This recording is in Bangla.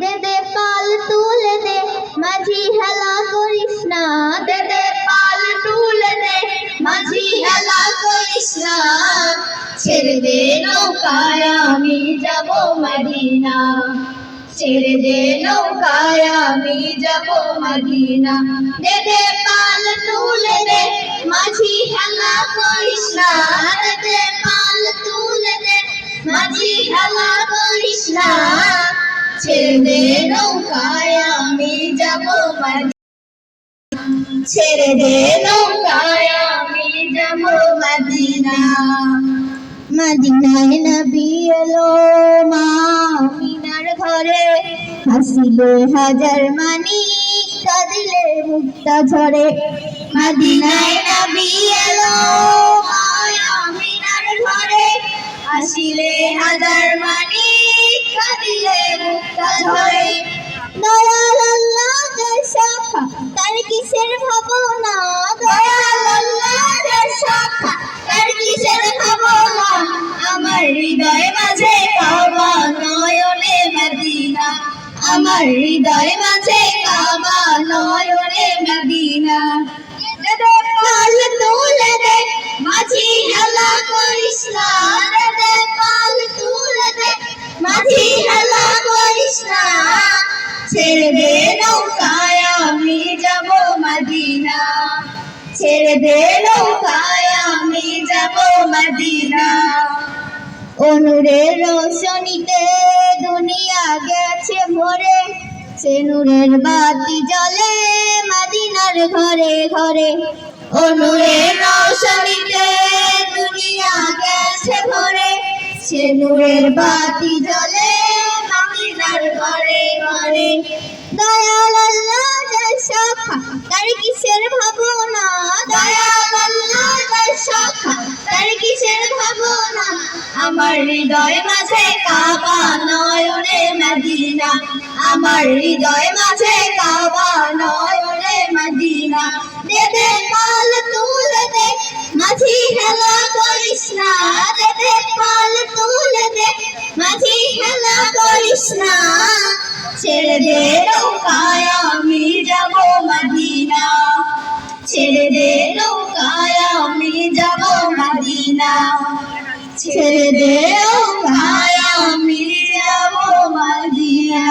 দে দে পাল তুলে দে মাঝি হেলা করিস না, দে দে পাল তুলে দে মাঝি হেলা করিস না। ছেড়ে দে নৌকায় আমি যাব মদিনা, ছেড়ে দে নৌকায় আমি যাব মদিনা। দে দে পাল তুলে দে মাঝি হেলা করিস না, দে দে পাল তুলে দে মাঝি হেলা করিস না। ছেড়ে দে নৌকায় আমি যাব মদিনা, ছেড়ে দে নৌকায় আমি যাব মদিনা। মদিনায় নবী এলো মা আমিনার ঘরে, হাসিলে হাজার মানিক কাঁদিলে মুক্তা ঝরে। মদিনায় নবী এলো মা আমিনার ঘরে, হাসিলে হাজার মানিক কাঁদিলে মুক্তা ঝরে। দয়াল আল্লাহ যার শাখা তার কিসের ভাবনা, দয়াল আল্লাহ যার শাখা তার কিসের ভাবনা। আমার হৃদয় মাঝে কাবা নয়নে মদিনা, আমার হৃদয় মাঝে কাবা নয়নে মদিনা। দে দে পাল তুলে দে মাঝি হেলা করিস না, দে দে পাল তুলে দে মাঝি হেলা করিস না। ছেড়ে দে নৌকায় আমি যাব মদিনা, ছেড়ে দে নৌকায় আমি যাব মদিনা। নূরের রোশনীতে দুনিয়া গেছে ভরে, সে নূরের বাতি জ্বলে মদিনার ঘরে ঘরে। নূরের রোশনীতে দুনিয়া গেছে ভরে, সে নূরের বাতি জ্বলে মদিনার ঘরে ঘরে। দয়াল আল্লাহ যার শাখা তার কিসের ভাবনা, দয়াল আল্লাহ যার শাখা তার কিসের ভাবনা। আমার হৃদয় মাঝে কাবা নয়নে মদিনা, আমার হৃদয় মাঝে কাবা নয়নে মদিনা। দে দে পাল তুলে দে মাঝি হেলা করিস না, দে দে পাল তুলে দে মাঝি হেলা করিস না। ছেড়ে দে নৌকায় আমি যাব মদিনা, ছেড়ে দে নৌকায় আমি যাব মদিনা, ছেড়ে দে নৌকায় আমি যাব মদিনা।